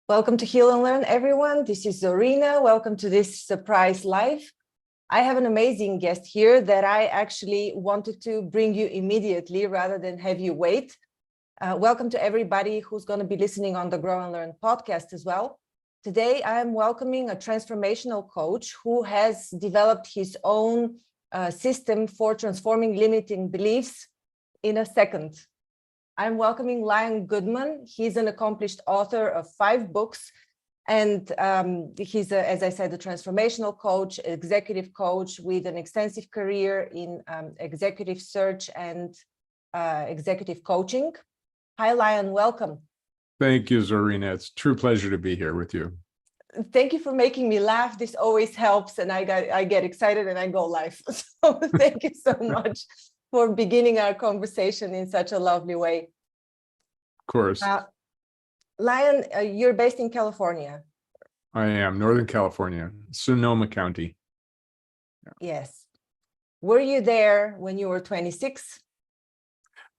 Welcome to Heal and Learn, everyone. This is Zorina. Welcome to this surprise live. I have an amazing guest here that I actually wanted to bring you immediately rather than have you wait. Welcome to everybody who's going to be listening on the Grow and Learn podcast as well. Today, I am welcoming a transformational coach who has developed his own system for transforming limiting beliefs in a second. I'm welcoming Lion Goodman. He's an accomplished author of 5 books, and he's, as I said, a transformational coach, executive coach with an extensive career in executive search and executive coaching. Hi, Lion. Welcome. Thank you, Zorina. It's a true pleasure to be here with you. Thank you for making me laugh. This always helps, and I get excited and I go live. So thank you so much for beginning our conversation in such a lovely way. Of course. Lion, you're based in California. I am, Northern California, Sonoma County. Yes. Were you there when you were 26?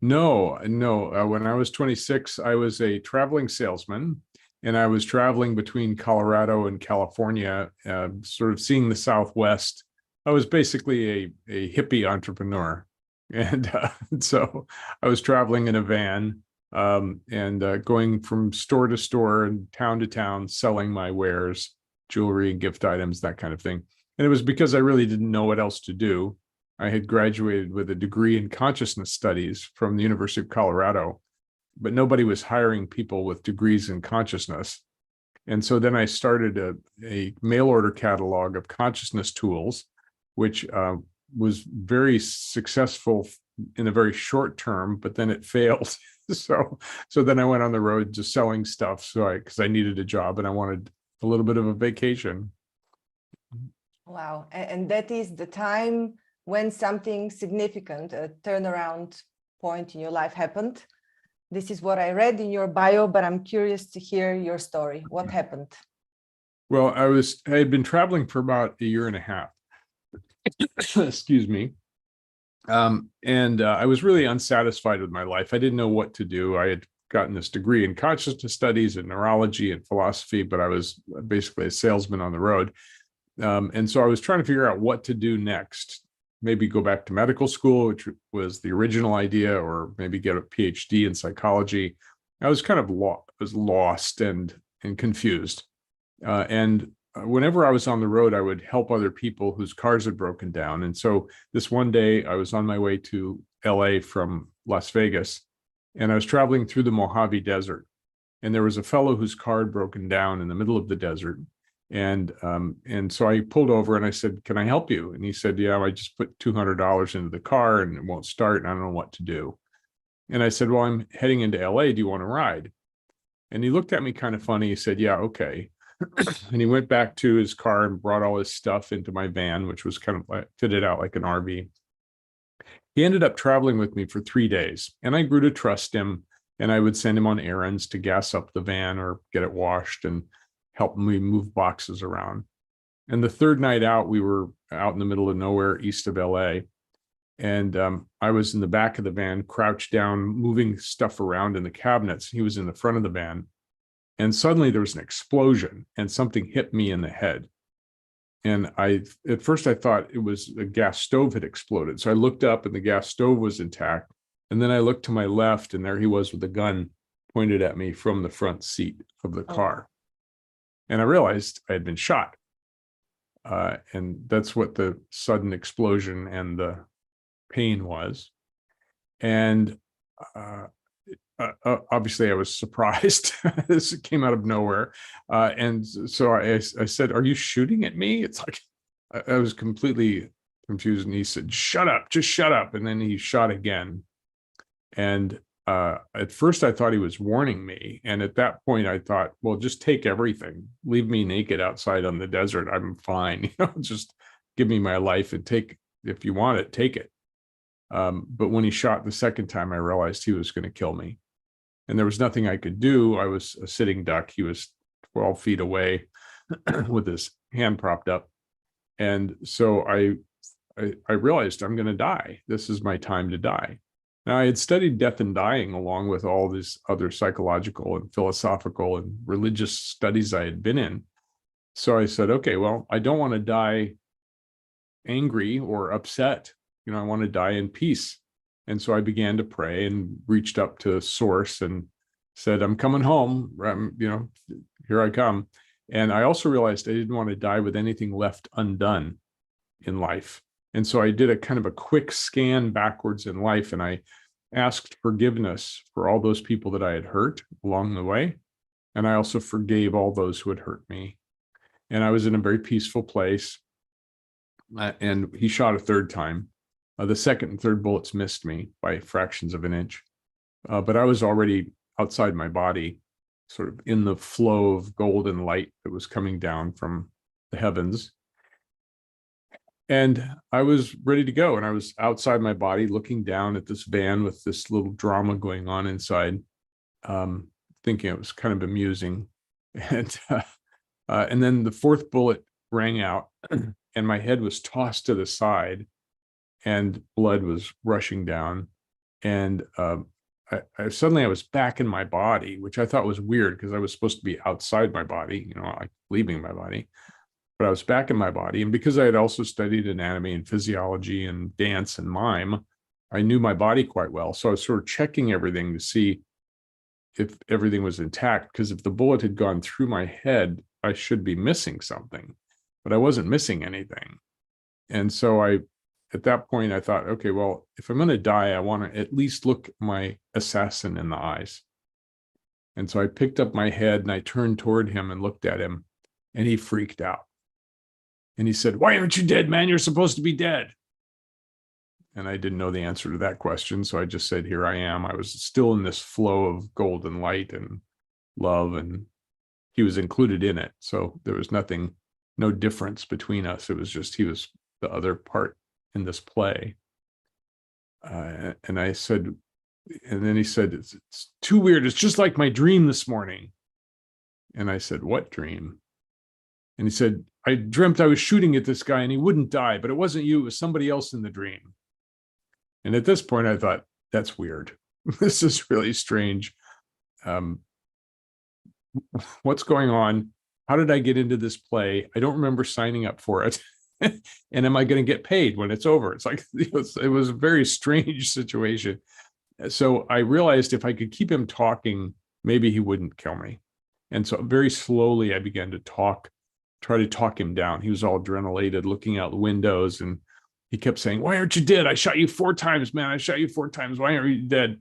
No. When I was 26, I was a traveling salesman, and I was traveling between Colorado and California, sort of seeing the Southwest. I was basically a hippie entrepreneur. And so I was traveling in a van and going from store to store and town to town, selling my wares, jewelry and gift items, that kind of thing. And it was because I really didn't know what else to do. I had graduated with a degree in consciousness studies from the University of Colorado, but nobody was hiring people with degrees in consciousness. And so then I started a mail order catalog of consciousness tools, which was very successful in a very short term, but then it failed. So then I went on the road just selling stuff. Because I needed a job and I wanted a little bit of a vacation. Wow. And that is the time when something significant, a turnaround point in your life happened. This is what I read in your bio, but I'm curious to hear your story. What happened? Well, I had been traveling for about a year and a half. Excuse me. And I was really unsatisfied with my life. I didn't know what to do. I had gotten this degree in consciousness studies and neurology and philosophy, but I was basically a salesman on the road. And so I was trying to figure out what to do next. Maybe go back to medical school, which was the original idea, or maybe get a PhD in psychology. I was kind of lost and confused. And whenever I was on the road, I would help other people whose cars had broken down. And so this one day I was on my way to LA from Las Vegas, and I was traveling through the Mojave Desert. And there was a fellow whose car had broken down in the middle of the desert. And so I pulled over and I said, "Can I help you?" And he said, "Yeah, I just put $200 into the car and it won't start and I don't know what to do." And I said, "Well, I'm heading into LA. Do you want to ride?" And he looked at me kind of funny. He said, "Yeah, okay." And he went back to his car and brought all his stuff into my van, which was kind of like fitted out like an RV. He ended up traveling with me for 3 days, and I grew to trust him, and I would send him on errands to gas up the van or get it washed and help me move boxes around. And the third night out, we were out in the middle of nowhere east of LA. And I was in the back of the van, crouched down, moving stuff around in the cabinets. He was in the front of the van. And suddenly there was an explosion and something hit me in the head. And at first I thought it was a gas stove had exploded. So I looked up and the gas stove was intact. And then I looked to my left and there he was with a gun pointed at me from the front seat of the car. And I realized I had been shot. And that's what the sudden explosion and the pain was. And obviously I was surprised. This came out of nowhere. And so I said, "Are you shooting at me?" It's like, I was completely confused. And he said, "Shut up, just shut up." And then he shot again. And at first I thought he was warning me. And at that point I thought, well, just take everything, leave me naked outside on the desert. I'm fine. Just give me my life and if you want it, take it. But when he shot the second time, I realized he was going to kill me. And there was nothing I could do. I was a sitting duck. He was 12 feet away with his hand propped up. And so I realized I'm going to die. This is my time to die. Now, I had studied death and dying along with all these other psychological and philosophical and religious studies I had been in. So I said, okay, well, I don't want to die angry or upset. I want to die in peace. And so I began to pray and reached up to source and said, I'm coming home. Here I come. And I also realized I didn't want to die with anything left undone in life. And so I did a kind of a quick scan backwards in life, and I asked forgiveness for all those people that I had hurt along the way. And I also forgave all those who had hurt me. And I was in a very peaceful place. And he shot a third time. The second and third bullets missed me by fractions of an inch. But I was already outside my body, sort of in the flow of golden light that was coming down from the heavens. And I was ready to go. And I was outside my body looking down at this van with this little drama going on inside, thinking it was kind of amusing. And then the fourth bullet rang out and my head was tossed to the side and blood was rushing down. And I suddenly was back in my body, which I thought was weird because I was supposed to be outside my body, like leaving my body. But I was back in my body. And because I had also studied anatomy and physiology and dance and mime, I knew my body quite well. So I was sort of checking everything to see if everything was intact, because if the bullet had gone through my head, I should be missing something, but I wasn't missing anything. And so at that point, I thought, okay, well, if I'm going to die, I want to at least look my assassin in the eyes. And so I picked up my head and I turned toward him and looked at him, and he freaked out. And he said, "Why aren't you dead, man? You're supposed to be dead." And I didn't know the answer to that question. So I just said, here I am. I was still in this flow of golden light and love, and he was included in it. So there was no difference between us. It was just, he was the other part in this play. And I said, and then he said, it's too weird. It's just like my dream this morning. And I said, what dream? And he said, I dreamt I was shooting at this guy and he wouldn't die, but it wasn't you, it was somebody else in the dream. And at this point, I thought, that's weird. This is really strange. What's going on? How did I get into this play? I don't remember signing up for it. And am I going to get paid when it's over? It's like, it was a very strange situation. So I realized if I could keep him talking, maybe he wouldn't kill me. And so very slowly I began to try to talk him down. He was all adrenalated, looking out the windows, and he kept saying, "Why aren't you dead? I shot you 4 times, man. I shot you 4 times. Why aren't you dead?"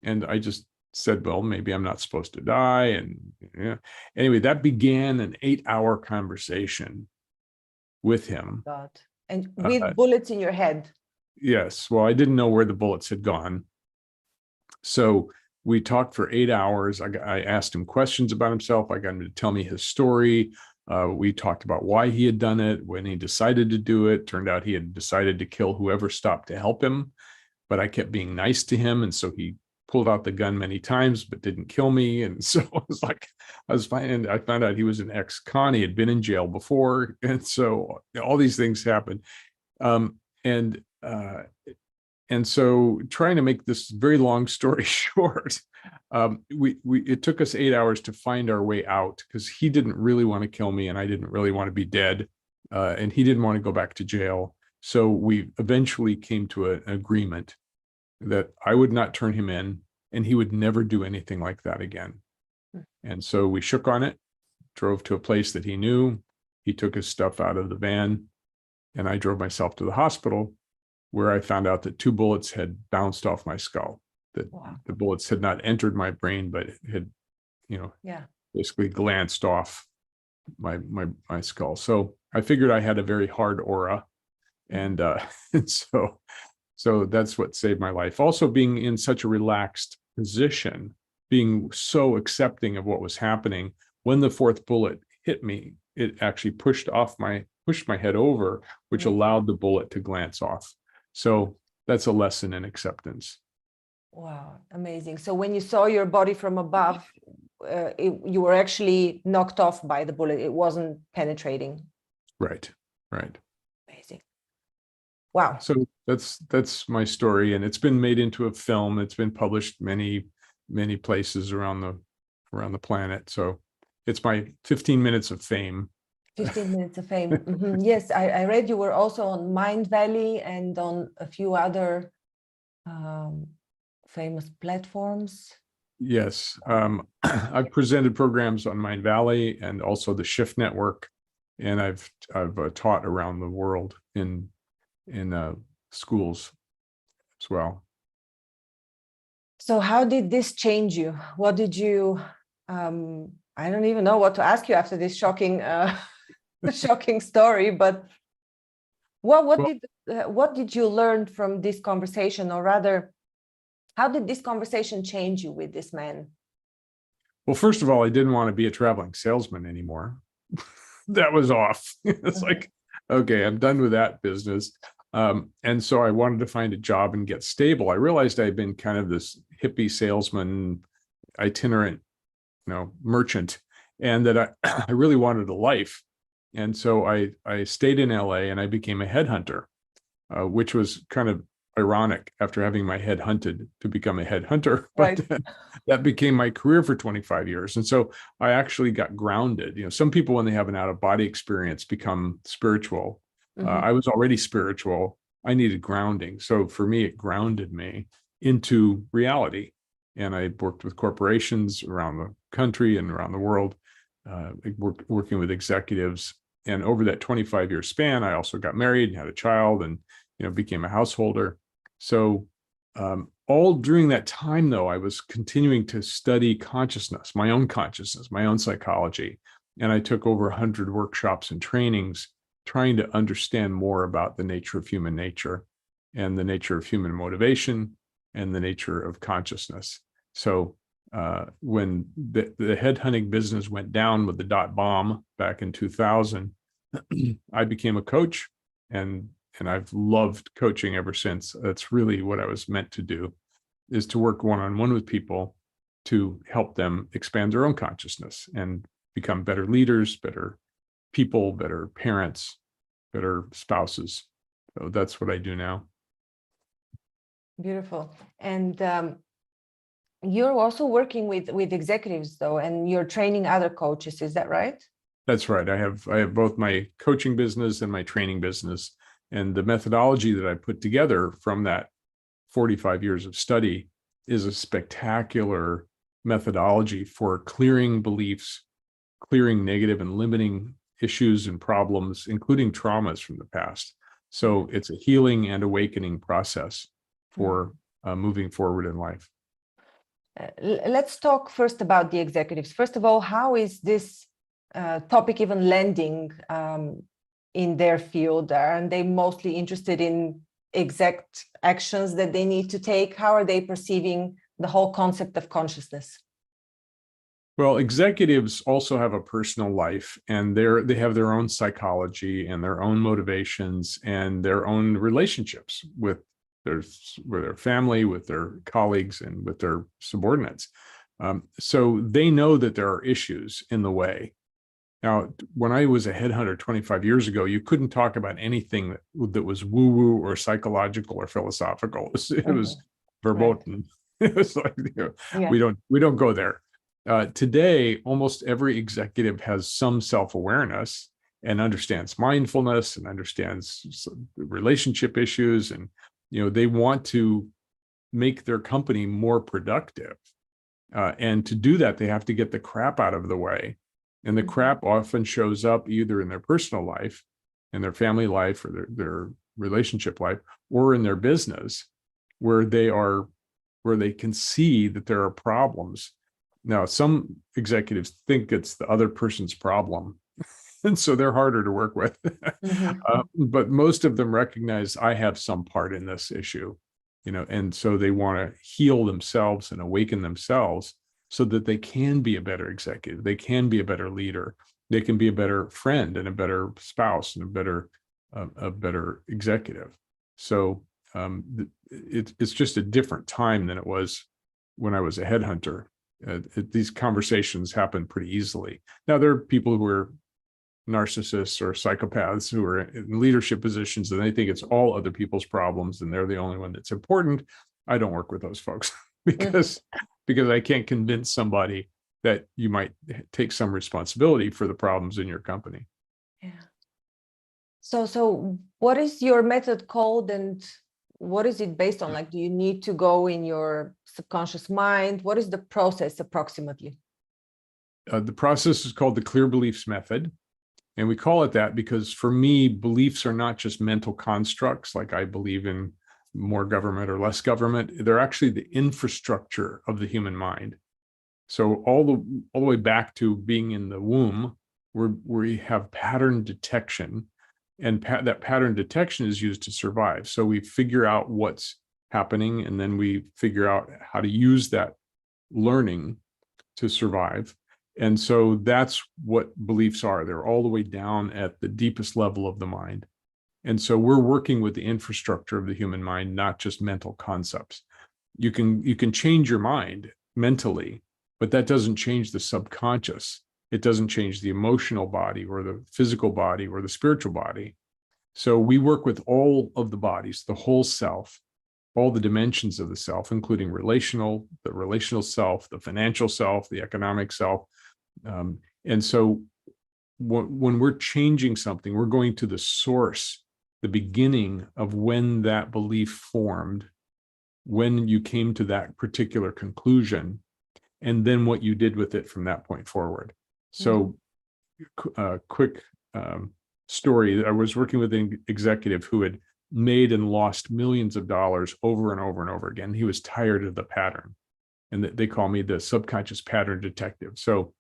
And I just said, well, maybe I'm not supposed to die. And yeah. Anyway, that began an 8-hour conversation with him. God. And with bullets in your head. Yes. Well, I didn't know where the bullets had gone. So we talked for 8 hours. I asked him questions about himself. I got him to tell me his story. We talked about why he had done it, when he decided to do it. Turned out he had decided to kill whoever stopped to help him, but I kept being nice to him. And so he pulled out the gun many times, but didn't kill me. And so I was like, I was fine. And I found out he was an ex-con. He had been in jail before. And so all these things happened. And so trying to make this very long story short, it took us 8 hours to find our way out, because he didn't really want to kill me and I didn't really want to be dead. And he didn't want to go back to jail. So we eventually came to an agreement that I would not turn him in and he would never do anything like that again. And so we shook on it, drove to a place that he knew. He took his stuff out of the van and I drove myself to the hospital, where I found out that 2 bullets had bounced off my skull, that Wow. the bullets had not entered my brain, but had, basically glanced off my skull. So I figured I had a very hard aura. And so that's what saved my life. Also, being in such a relaxed position, being so accepting of what was happening. When the 4th bullet hit me, it actually pushed my head over, which allowed the bullet to glance off. So that's a lesson in acceptance. Wow, amazing. So when you saw your body from above, you were actually knocked off by the bullet. It wasn't penetrating. Right. Amazing. Wow. So that's my story, and it's been made into a film. It's been published many places around the planet. So it's my 15 minutes of fame. 15 minutes of fame. Yes, I read you were also on Mind Valley and on a few other famous platforms. Yes, I've presented programs on Mind Valley and also the Shift Network, and I've taught around the world in schools as well. So how did this change you? What did you, I don't even know what to ask you after this shocking, shocking story, but Well, what did you learn from this conversation, or rather, how did this conversation change you with this man? well, first of all, I didn't want to be a traveling salesman anymore. That was off. It's like, okay, I'm done with that business. And so I wanted to find a job and get stable. I realized I'd been kind of this hippie salesman, itinerant, merchant, and that I really wanted a life. And so I stayed in LA and I became a headhunter, which was kind of ironic after having my head hunted to become a headhunter, but Right. that became my career for 25 years. And so I actually got grounded. Some people, when they have an out of body experience, become spiritual. I was already spiritual. I needed grounding. So for me, it grounded me into reality. And I worked with corporations around the country and around the world, working with executives. And over that 25-year span, I also got married and had a child and became a householder. So all during that time, though, I was continuing to study consciousness, my own psychology. And I took over 100 workshops and trainings trying to understand more about the nature of human nature and the nature of human motivation and the nature of consciousness. So when the headhunting business went down with the dot bomb back in 2000, I became a coach, and I've loved coaching ever since. That's really what I was meant to do, is to work one-on-one with people to help them expand their own consciousness and become better leaders, better people, better parents, better spouses. So that's what I do now. Beautiful. And you're also working with executives, though, and you're training other coaches. Is that right? That's right. I have both my coaching business and my training business. And the methodology that I put together from that 45 years of study is a spectacular methodology for clearing beliefs, clearing negative and limiting issues and problems, including traumas from the past. So it's a healing and awakening process for moving forward in life. Let's talk first about the executives. First of all, how is this topic even landing in their field? Aren't they mostly interested in exact actions that they need to take? How are they perceiving the whole concept of consciousness? Well, executives also have a personal life, and they have their own psychology and their own motivations and their own relationships with their family, with their colleagues, and with their subordinates. So they know that there are issues in the way. Now, when I was a headhunter 25 years ago, you couldn't talk about anything that was woo-woo or psychological or philosophical. It was verboten. Right. It was like, we don't go there. Today, almost every executive has some self-awareness and understands mindfulness and understands relationship issues, and they want to make their company more productive. And to do that, they have to get the crap out of the way. And the crap often shows up either in their personal life, in their family life, or their relationship life, or in their business, where they can see that there are problems. Now, some executives think it's the other person's problem, and so they're harder to work with. But most of them recognize I have some part in this issue, and so they want to heal themselves and awaken themselves so that they can be a better executive, they can be a better leader, they can be a better friend and a better spouse and a better executive. So it's just a different time than it was when I was a headhunter. These conversations happen pretty easily. Now, there are people who are narcissists or psychopaths who are in leadership positions, and they think it's all other people's problems and they're the only one that's important. I don't work with those folks because I can't convince somebody that you might take some responsibility for the problems in your company. Yeah. So what is your method called, and what is it based on? Like, do you need to go in your subconscious mind? What is the process approximately? The process is called the clear beliefs method. And we call it that because for me, beliefs are not just mental constructs, like I believe in more government or less government. They're actually the infrastructure of the human mind. So all the way back to being in the womb, where we have pattern detection, and that pattern detection is used to survive. So we figure out what's happening, and then we figure out how to use that learning to survive. And so that's what beliefs are. They're all the way down at the deepest level of the mind. And so we're working with the infrastructure of the human mind, not just mental concepts. You can change your mind mentally, but that doesn't change the subconscious. It doesn't change the emotional body or the physical body or the spiritual body. So we work with all of the bodies, the whole self, all the dimensions of the self, including the relational self, the financial self, the economic self. And so when we're changing something, we're going to the source, the beginning of when that belief formed, when you came to that particular conclusion, and then what you did with it from that point forward. So quick story. I was working with an executive who had made and lost millions of dollars over and over and over again. He was tired of the pattern, and they call me the subconscious pattern detective. So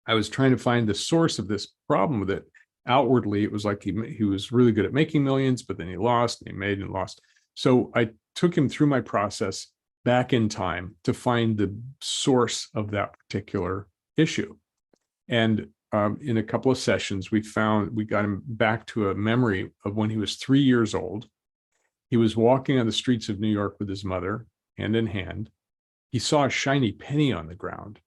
I was trying to find the source of this problem with it. Outwardly, it was like he was really good at making millions, but then he lost, and he made and lost. So I took him through my process back in time to find the source of that particular issue. And in a couple of sessions, we got him back to a memory of when he was 3 years old. He was walking on the streets of New York with his mother, hand in hand. He saw a shiny penny on the ground,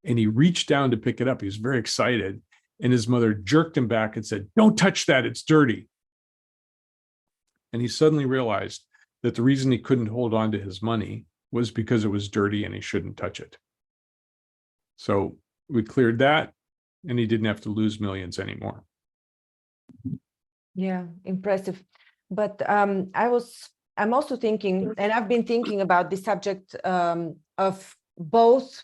and he reached down to pick it up. He was very excited, and his mother jerked him back and said, "Don't touch that, it's dirty." And he suddenly realized that the reason he couldn't hold on to his money was because it was dirty and he shouldn't touch it. So we cleared that, and he didn't have to lose millions anymore. Yeah, impressive. But I'm also thinking, and I've been thinking about the subject of both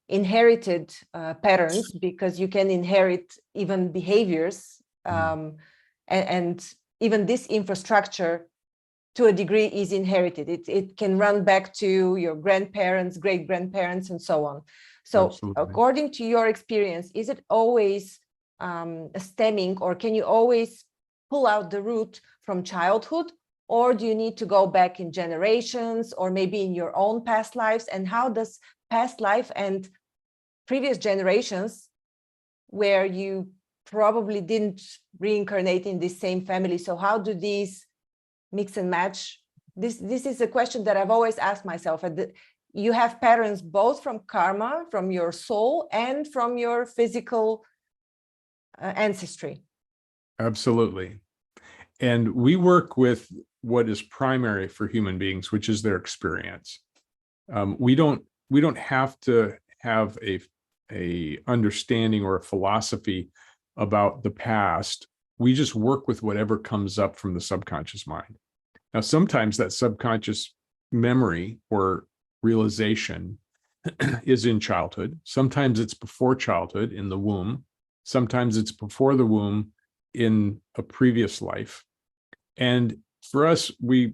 inherited patterns, because you can inherit even behaviors, and even this infrastructure to a degree is inherited. It can run back to your grandparents, great-grandparents, and so on. So absolutely. According to your experience, is it always stemming, or can you always pull out the root from childhood, or do you need to go back in generations or maybe in your own past lives? And how does past life and previous generations, where you probably didn't reincarnate in the same family, so how do these mix and match? This is a question that I've always asked myself. You have patterns both from karma, from your soul, and from your physical ancestry. Absolutely. And we work with what is primary for human beings, which is their experience. We don't have to have a understanding or a philosophy about the past. We just work with whatever comes up from the subconscious mind. Now, sometimes that subconscious memory or realization is in childhood. Sometimes it's before childhood in the womb. Sometimes it's before the womb in a previous life. And for us, we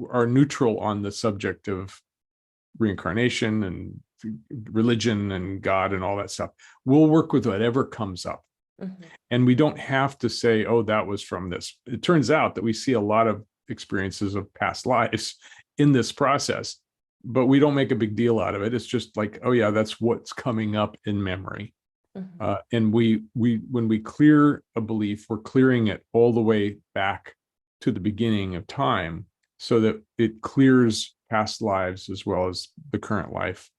are neutral on the subject of reincarnation and religion and God and all that stuff. We'll work with whatever comes up. Mm-hmm. And we don't have to say, oh, that was from this. It turns out that we see a lot of experiences of past lives in this process, but we don't make a big deal out of it. It's just like, oh yeah, that's what's coming up in memory. Mm-hmm. And when we clear a belief, we're clearing it all the way back to the beginning of time, so that it clears past lives as well as the current life,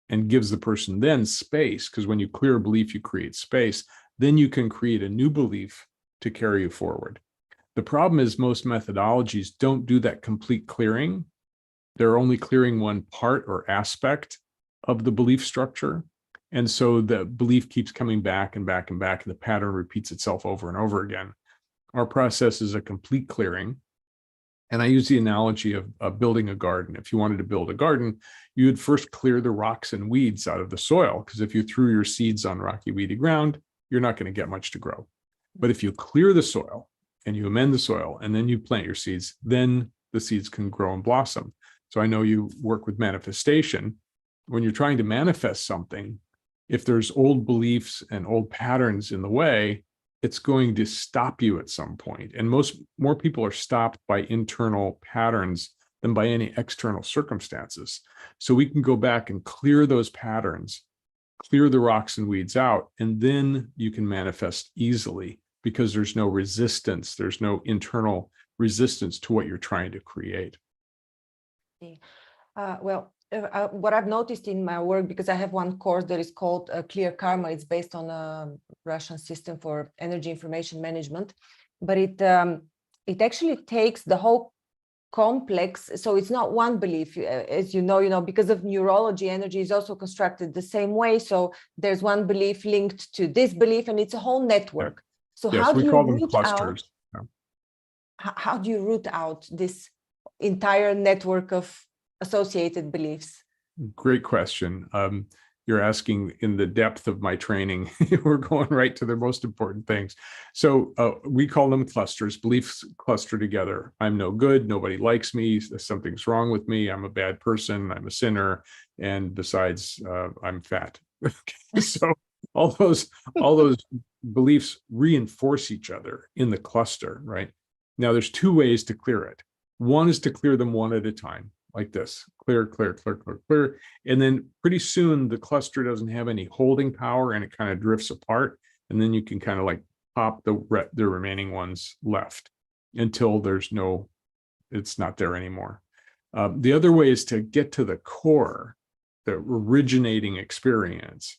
and gives the person then space, because when you clear a belief, you create space. then you can create a new belief to carry you forward. The problem is most methodologies don't do that complete clearing. They're only clearing one part or aspect of the belief structure. And so the belief keeps coming back and back and back, and the pattern repeats itself over and over again. Our process is a complete clearing. And I use the analogy of building a garden. If you wanted to build a garden, you would first clear the rocks and weeds out of the soil, because if you threw your seeds on rocky, weedy ground, you're not going to get much to grow. But if you clear the soil and you amend the soil and then you plant your seeds, then the seeds can grow and blossom. So I know you work with manifestation. When you're trying to manifest something, if there's old beliefs and old patterns in the way, it's going to stop you at some point. And more people are stopped by internal patterns than by any external circumstances. So we can go back and clear those patterns, clear the rocks and weeds out, and then you can manifest easily because there's no resistance. There's no internal resistance to what you're trying to create. What I've noticed in my work, because I have one course that is called Clear Karma. It's based on a Russian system for energy information management, but it actually takes the whole complex. So it's not one belief, as you know, because of neurology, energy is also constructed the same way. So there's one belief linked to this belief, and it's a whole network. Yeah. So yes, how we do you call them root clusters. out? How do you root out this entire network of associated beliefs? Great question. You're asking in the depth of my training. We're going right to the most important things. So we call them clusters. Beliefs cluster together. I'm no good. Nobody likes me. Something's wrong with me. I'm a bad person. I'm a sinner. And besides, I'm fat. So all those beliefs reinforce each other in the cluster, right? Now, there's two ways to clear it. One is to clear them one at a time, like this, clear, clear, clear, clear, clear. And then pretty soon the cluster doesn't have any holding power and it kind of drifts apart. And then you can kind of like pop the remaining ones left until it's not there anymore. The other way is to get to the core, the originating experience,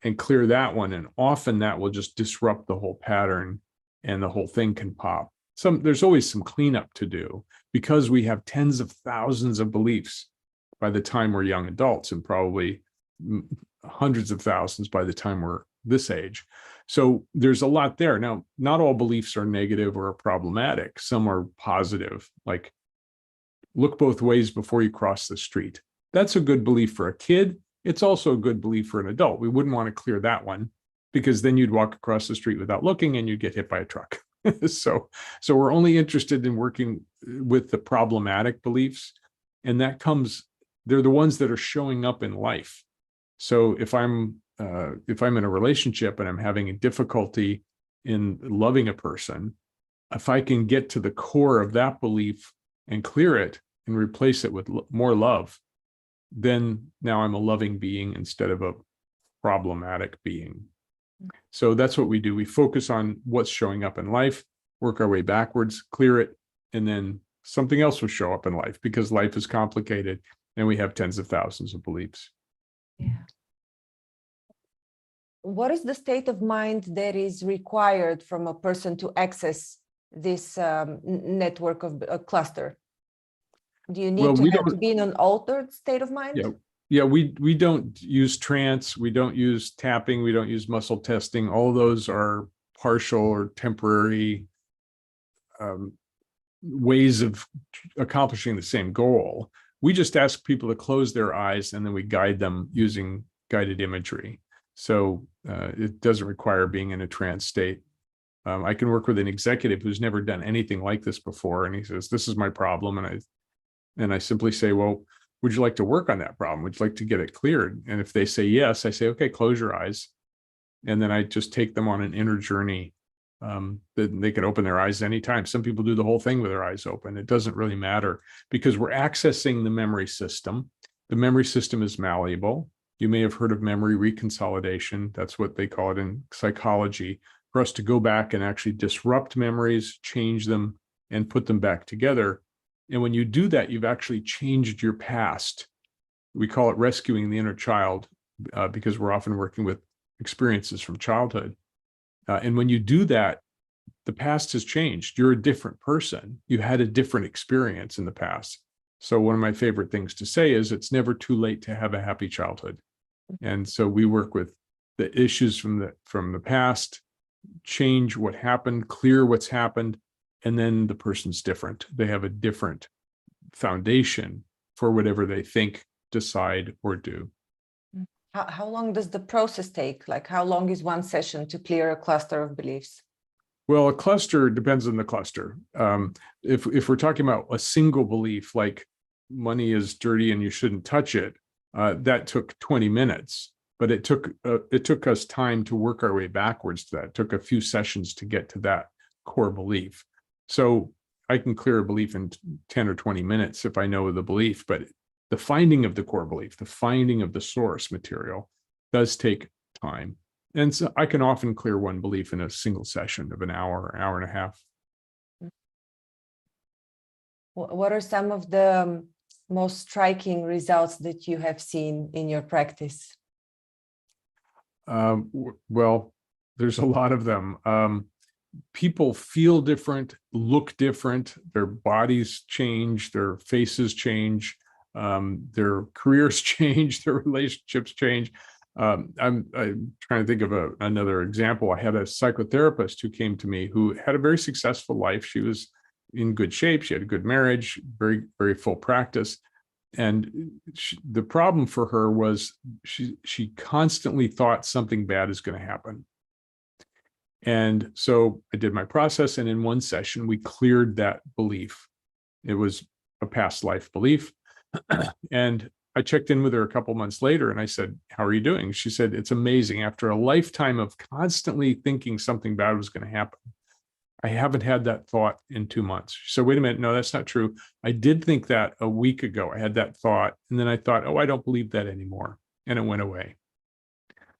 and clear that one. And often that will just disrupt the whole pattern and the whole thing can pop. There's always some cleanup to do because we have tens of thousands of beliefs by the time we're young adults and probably hundreds of thousands by the time we're this age. So there's a lot there. Now, not all beliefs are negative or problematic. Some are positive, like look both ways before you cross the street. That's a good belief for a kid. It's also a good belief for an adult. We wouldn't want to clear that one because then you'd walk across the street without looking and you'd get hit by a truck. So we're only interested in working with the problematic beliefs, and they're the ones that are showing up in life. So if I'm in a relationship and I'm having a difficulty in loving a person, if I can get to the core of that belief and clear it and replace it with more love, then now I'm a loving being instead of a problematic being. So that's what we do. We focus on what's showing up in life, work our way backwards, clear it, and then something else will show up in life because life is complicated and we have tens of thousands of beliefs. Yeah. What is the state of mind that is required from a person to access this network of a cluster? Do you need to be in an altered state of mind? Yeah. Yeah, we don't use trance, we don't use tapping, we don't use muscle testing. All those are partial or temporary ways of accomplishing the same goal. We just ask people to close their eyes and then we guide them using guided imagery. So it doesn't require being in a trance state. I can work with an executive who's never done anything like this before, and he says, "This is my problem," and I simply say, "Well, would you like to work on that problem? Would you like to get it cleared?" And if they say yes, I say, "Okay, close your eyes." And then I just take them on an inner journey. They can open their eyes anytime. Some people do the whole thing with their eyes open. It doesn't really matter because we're accessing the memory system. The memory system is malleable. You may have heard of memory reconsolidation. That's what they call it in psychology, for us to go back and actually disrupt memories, change them, and put them back together. And when you do that, you've actually changed your past. We call it rescuing the inner child because we're often working with experiences from childhood. And when you do that, the past has changed. You're a different person. You had a different experience in the past. So one of my favorite things to say is it's never too late to have a happy childhood. And so we work with the issues from the past, change what happened, clear what's happened, and then the person's different. They have a different foundation for whatever they think, decide, or do. How long does the process take? Like, how long is one session to clear a cluster of beliefs? Well, a cluster depends on the cluster. If we're talking about a single belief, like money is dirty and you shouldn't touch it, that took 20 minutes. But it took us time to work our way backwards to that. It took a few sessions to get to that core belief. So I can clear a belief in 10 or 20 minutes if I know the belief, but the finding of the core belief, the finding of the source material does take time. And so I can often clear one belief in a single session of an hour and a half. What are some of the most striking results that you have seen in your practice? Well, there's a lot of them. People feel different, look different, their bodies change, their faces change, their careers change, their relationships change. I'm trying to think of another example. I had a psychotherapist who came to me who had a very successful life. She was in good shape. She had a good marriage, very, very full practice. And the problem for her was she constantly thought something bad is going to happen. And so I did my process, and in one session, we cleared that belief. It was a past life belief. And I checked in with her a couple months later and I said, "How are you doing?" She said, "It's amazing. After a lifetime of constantly thinking something bad was going to happen, I haven't had that thought in 2 months." She said, "Wait a minute. No, that's not true. I did think that a week ago. I had that thought. And then I thought, oh, I don't believe that anymore." And it went away.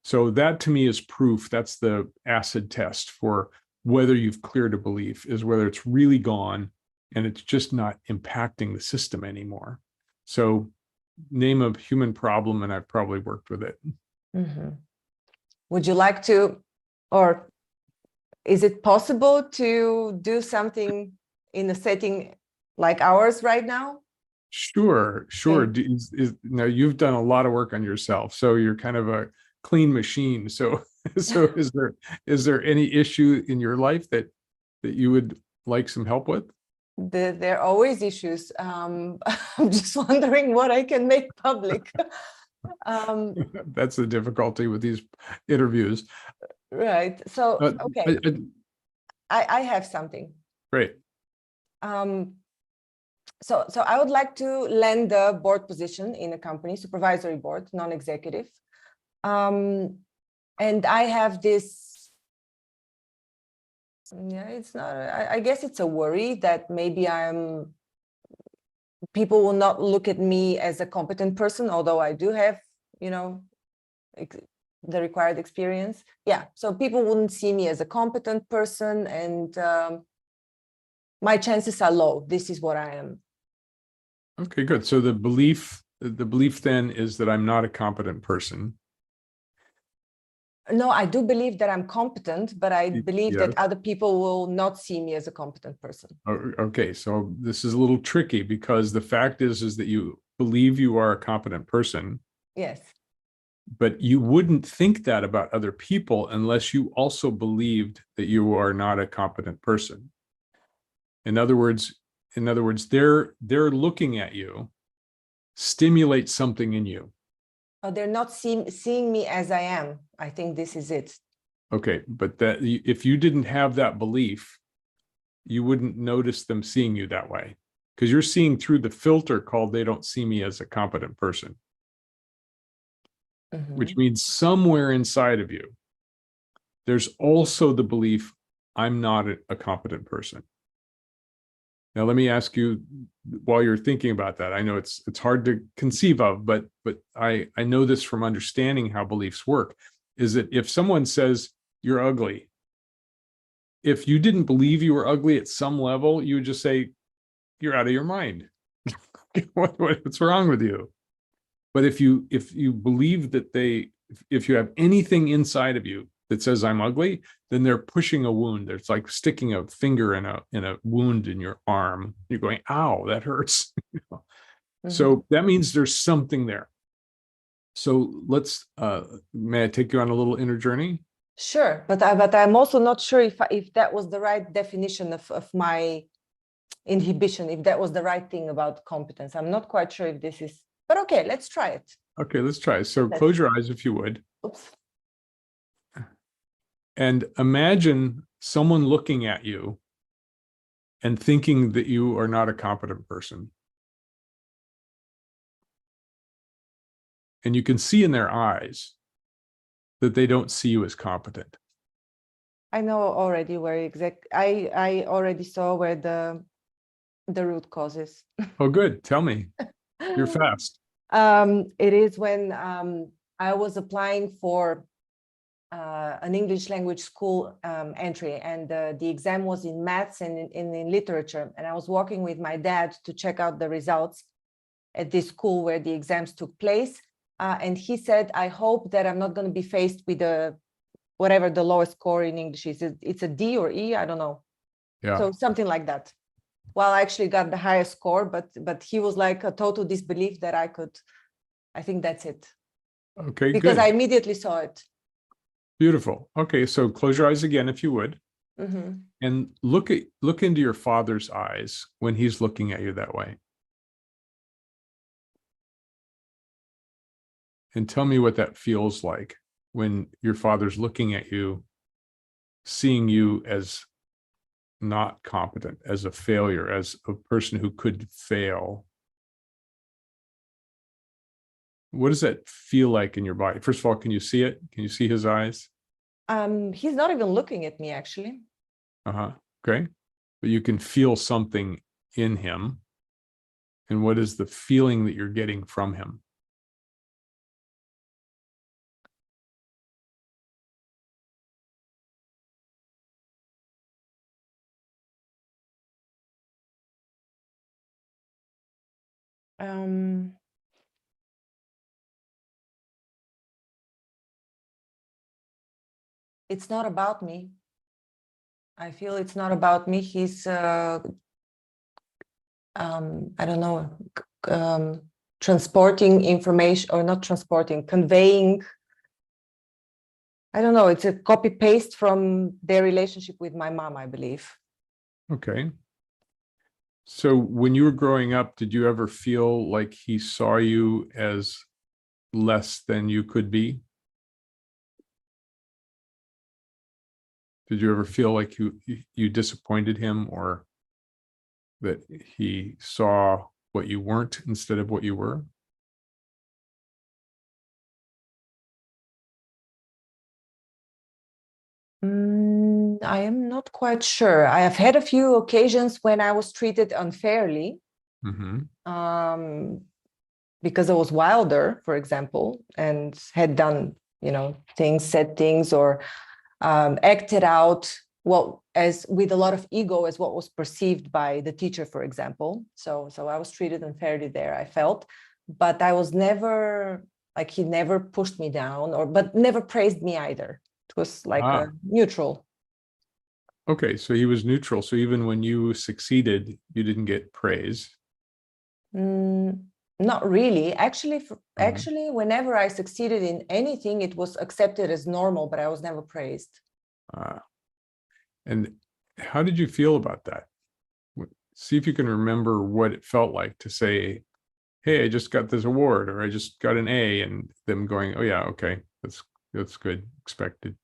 So that to me is proof. That's the acid test for whether you've cleared a belief, is whether it's really gone and it's just not impacting the system anymore. So name a human problem and I've probably worked with it. Mm-hmm. Would you like to, or is it possible to do something in a setting like ours right now? Sure. Now you've done a lot of work on yourself, so you're kind of a clean machine. So is there any issue in your life that you would like some help with? There are always issues. I'm just wondering what I can make public. That's the difficulty with these interviews. Right. So, okay, I have something. Great. So I would like to land a board position in a company, supervisory board, non-executive. And I have this, yeah, it's not, I guess it's a worry that maybe people will not look at me as a competent person, although I do have, the required experience. Yeah, so people wouldn't see me as a competent person, and my chances are low. This is what I am. Okay, good. So the belief then is that I'm not a competent person. No, I do believe that I'm competent, but I believe that other people will not see me as a competent person. Okay, so this is a little tricky because the fact is that you believe you are a competent person. Yes. But you wouldn't think that about other people unless you also believed that you are not a competent person. In other words, they're looking at you, stimulate something in you. Oh, they're not seeing me as I am. I think this is it. Okay, but that if you didn't have that belief, you wouldn't notice them seeing you that way, because you're seeing through the filter called "they don't see me as a competent person." Mm-hmm. Which means somewhere inside of you, there's also the belief, I'm not a competent person. Now, let me ask you, while you're thinking about that, I know it's hard to conceive of, but I know this from understanding how beliefs work, is that if someone says you're ugly, if you didn't believe you were ugly at some level, you would just say, you're out of your mind. What's wrong with you? But if you believe that if you have anything inside of you that says I'm ugly, then they're pushing a wound. It's like sticking a finger in a wound in your arm. You're going, ow, that hurts. So that means there's something there. So let's, may I take you on a little inner journey? Sure, but I'm also not sure if that was the right definition of my inhibition, if that was the right thing about competence. I'm not quite sure if this is, but okay, let's try it. Okay, let's try. So close your eyes if you would. Oops. And imagine someone looking at you and thinking that you are not a competent person. And you can see in their eyes that they don't see you as competent. I know already where I already saw where the root cause is. Oh, good. Tell me. You're fast. It is when I was applying for an English language school entry, and the exam was in maths and in literature. And I was walking with my dad to check out the results at this school where the exams took place. And he said, I hope that I'm not going to be faced with whatever the lowest score in English is. It's a D or E, I don't know. Yeah. So something like that. Well, I actually got the highest score, but he was like a total disbelief that I think that's it. Okay, because good. I immediately saw it. Beautiful. Okay, so close your eyes again if you would. And look into your father's eyes when he's looking at you that way. And tell me what that feels like when your father's looking at you, seeing you as not competent, as a failure, as a person who could fail. What does that feel like in your body? First of all, can you see it? Can you see his eyes? He's not even looking at me, actually. Okay. But you can feel something in him. And what is the feeling that you're getting from him? It's not about me. I feel it's not about me. He's, I don't know, transporting information, or not transporting, conveying. I don't know. It's a copy paste from their relationship with my mom, I believe. Okay. So when you were growing up, did you ever feel like he saw you as less than you could be? Did you ever feel like you disappointed him, or that he saw what you weren't instead of what you were? I am not quite sure. I have had a few occasions when I was treated unfairly, because I was wilder, for example, and had done, things, said things, or acted out as with a lot of ego as what was perceived by the teacher, for example. So I was treated unfairly there, I felt, but I was never, like, he never pushed me down, but never praised me either. It was like neutral. Okay, so he was neutral. So even when you succeeded, you didn't get praise. Not really. Actually, whenever I succeeded in anything, it was accepted as normal, but I was never praised. And how did you feel about that? See if you can remember what it felt like to say, hey, I just got this award, or I just got an A, and them going, oh yeah, okay, that's good, expected.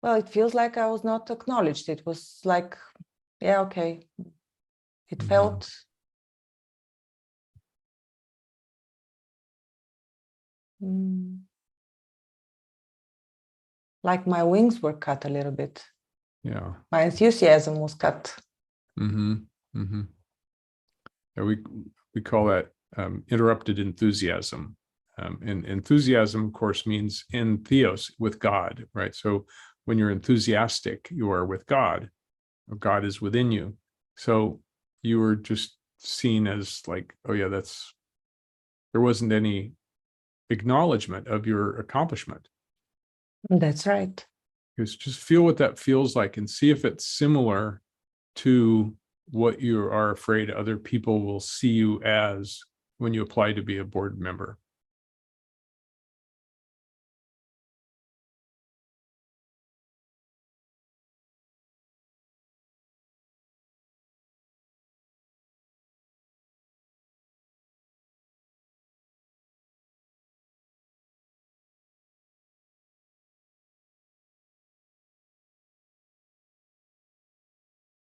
Well, it feels like I was not acknowledged. It was like, yeah, okay. It felt like my wings were cut a little bit. Yeah. My enthusiasm was cut. Yeah, we call that interrupted enthusiasm. And enthusiasm, of course, means in theos, with God, right? So when you're enthusiastic, you are with God. God is within you. So you were just seen as like, oh yeah, there wasn't any acknowledgement of your accomplishment. That's right. Just feel what that feels like and see if it's similar to what you are afraid other people will see you as when you apply to be a board member.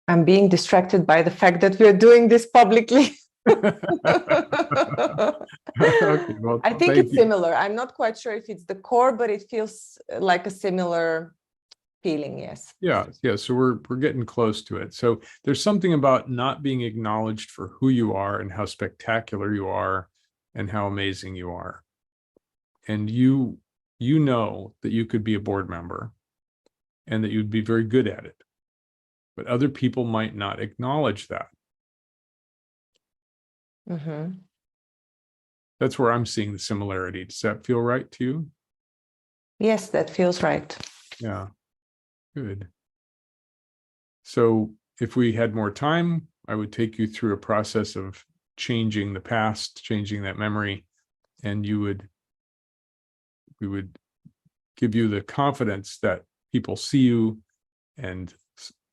I'm being distracted by the fact that we're doing this publicly. Okay, well, I think thank it's you. similar. I'm not quite sure if it's the core, but it feels like a similar feeling. Yes. Yeah. So we're getting close to it. So there's something about not being acknowledged for who you are and how spectacular you are and how amazing you are. And you know that you could be a board member and that you'd be very good at it. But other people might not acknowledge that. Mm-hmm. That's where I'm seeing the similarity. Does that feel right to you? Yes, that feels right. Yeah, good. So if we had more time, I would take you through a process of changing the past, changing that memory, and we would give you the confidence that people see you and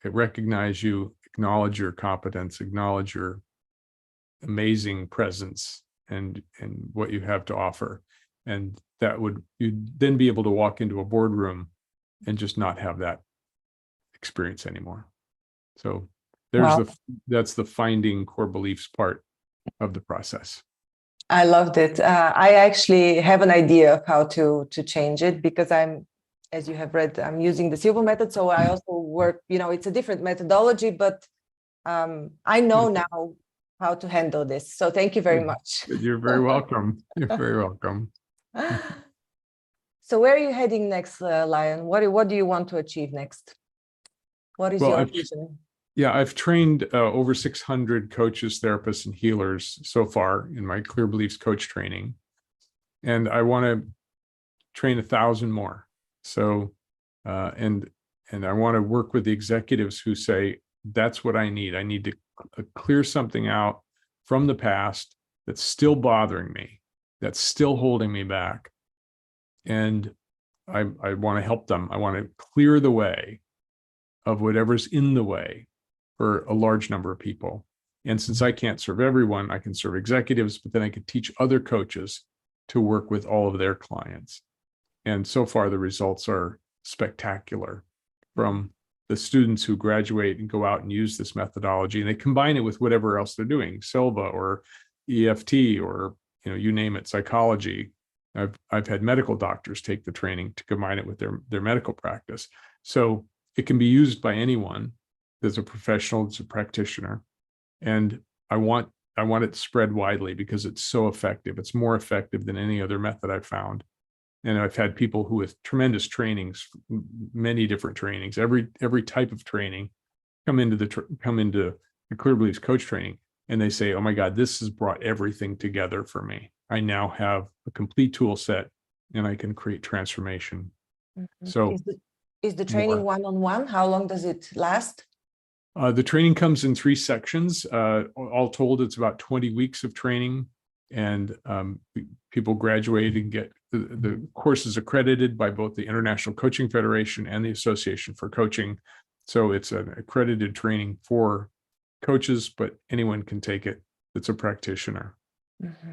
recognize you, acknowledge your competence, acknowledge your amazing presence and what you have to offer. And you'd then be able to walk into a boardroom and just not have that experience anymore. So that's the finding core beliefs part of the process. I loved it. I actually have an idea of how to change it because as you have read, I'm using the Silva method. So I also work, it's a different methodology, but I know now how to handle this. So thank you very much. You're very welcome. You're very welcome. So where are you heading next, Lion? What do you want to achieve next? What is your vision? Yeah, I've trained over 600 coaches, therapists, and healers so far in my Clear Beliefs coach training. And I want to train 1,000 more. So, and I want to work with the executives who say, that's what I need. I need to clear something out from the past that's still bothering me, that's still holding me back. And I want to help them. I want to clear the way of whatever's in the way for a large number of people. And since I can't serve everyone, I can serve executives, but then I could teach other coaches to work with all of their clients. And so far, the results are spectacular from the students who graduate and go out and use this methodology, and they combine it with whatever else they're doing, Silva or EFT or you name it, psychology. I've had medical doctors take the training to combine it with their medical practice. So it can be used by anyone that's a professional, that's a practitioner. And I want it spread widely because it's so effective. It's more effective than any other method I've found. And I've had people who with tremendous trainings, many different trainings, every type of training, come into the Clear Beliefs coach training, and they say, "Oh my God, this has brought everything together for me. I now have a complete tool set, and I can create transformation." Mm-hmm. So, is the training one-on-one? How long does it last? The training comes in 3 sections. All told, it's about 20 weeks of training, and people graduate and get the course is accredited by both the International Coaching Federation and the Association for Coaching. So it's an accredited training for coaches, but anyone can take it that's a practitioner. Mm-hmm.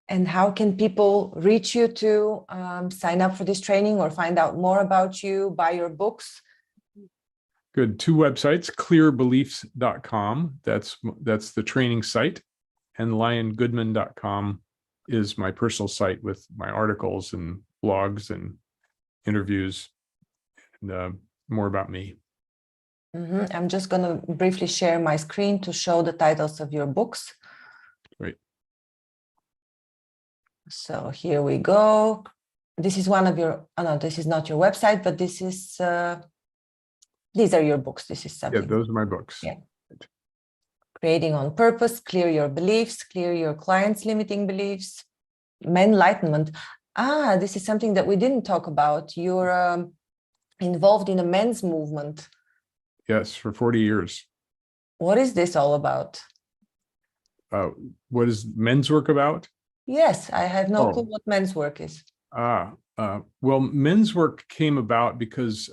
And how can people reach you to sign up for this training or find out more about you, buy your books? Good. 2 websites, clearbeliefs.com. That's the training site. And liongoodman.com is my personal site with my articles and blogs and interviews and more about me. Mm-hmm. I'm just going to briefly share my screen to show the titles of your books. Great. So here we go. This is one of your, oh no, this is not your website, but this is, these are your books. This is something. Yeah, those are my books. Yeah. creating on purpose, clear your beliefs, clear your clients' limiting beliefs, Menlightenment. This is something that we didn't talk about. You're involved in a men's movement. Yes, for 40 years. What is this all about? What is men's work about? Yes, I have no clue what men's work is. Well, men's work came about because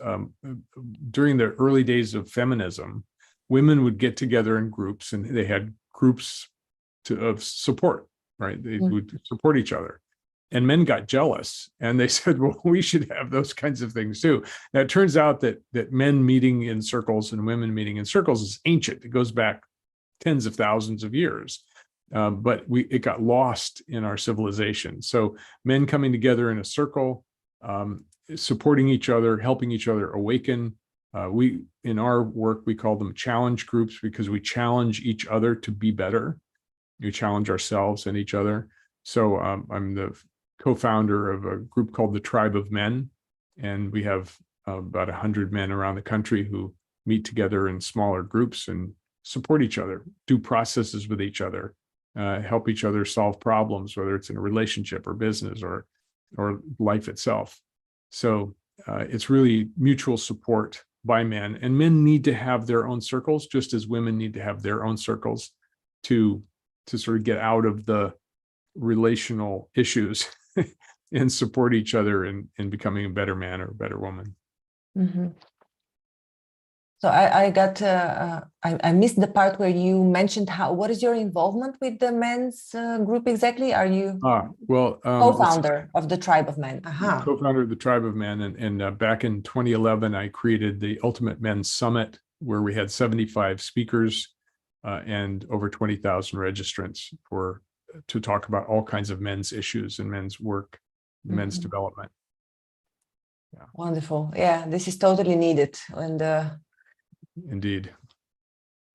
during the early days of feminism, women would get together in groups, and they had groups of support, right? They would support each other. And men got jealous, and they said, well, we should have those kinds of things too. Now, it turns out that men meeting in circles and women meeting in circles is ancient. It goes back tens of thousands of years. But it got lost in our civilization. So men coming together in a circle, supporting each other, helping each other awaken. In our work, we call them challenge groups because we challenge each other to be better. We challenge ourselves and each other. So I'm the co-founder of a group called the Tribe of Men, and we have about 100 men around the country who meet together in smaller groups and support each other, do processes with each other, help each other solve problems, whether it's in a relationship or business or life itself. So it's really mutual support by men, and men need to have their own circles, just as women need to have their own circles to sort of get out of the relational issues and support each other in becoming a better man or a better woman. Mm-hmm. So I missed the part where you mentioned what is your involvement with the men's group exactly? Are you co-founder of the Tribe of Men? Co-founder of the Tribe of Men, and back in 2011, I created the Ultimate Men's Summit, where we had 75 speakers and over 20,000 registrants to talk about all kinds of men's issues and men's work, men's development. Yeah. Wonderful. Yeah, this is totally needed. And indeed.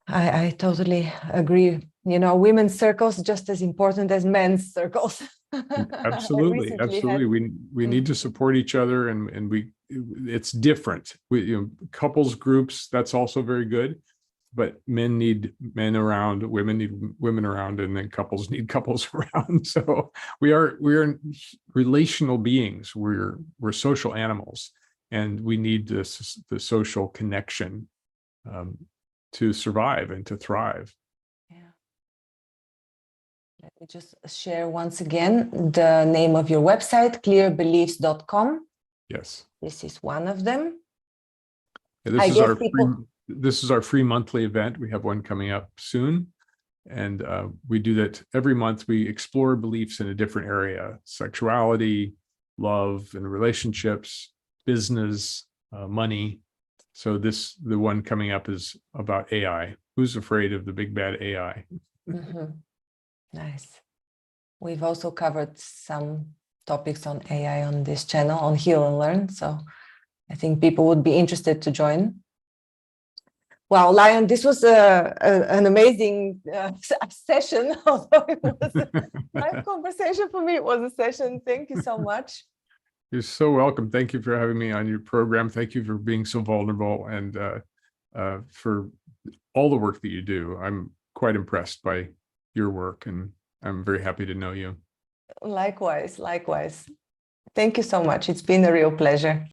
I totally agree. You know, women's circles just as important as men's circles. Absolutely. We need to support each other, and it's different. Couples groups, that's also very good, but men need men around, women need women around, and then couples need couples around. So we are relational beings. We're social animals, and we need the social connection to survive and to thrive. Yeah. Let me just share once again the name of your website, clearbeliefs.com. Yes. This is one of them. Yeah, this is our free monthly event. We have one coming up soon. And we do that every month. We explore beliefs in a different area: sexuality, love and relationships, business, money. So the one coming up is about AI. Who's afraid of the big bad AI? Nice. We've also covered some topics on AI on this channel, on Heal and Learn. So I think people would be interested to join. Wow, Lion, this was an amazing session. Although it was a live conversation for me, it was a session. Thank you so much. You're so welcome. Thank you for having me on your program. Thank you for being so vulnerable, and for all the work that you do. I'm quite impressed by your work, and I'm very happy to know you. Likewise, likewise. Thank you so much. It's been a real pleasure.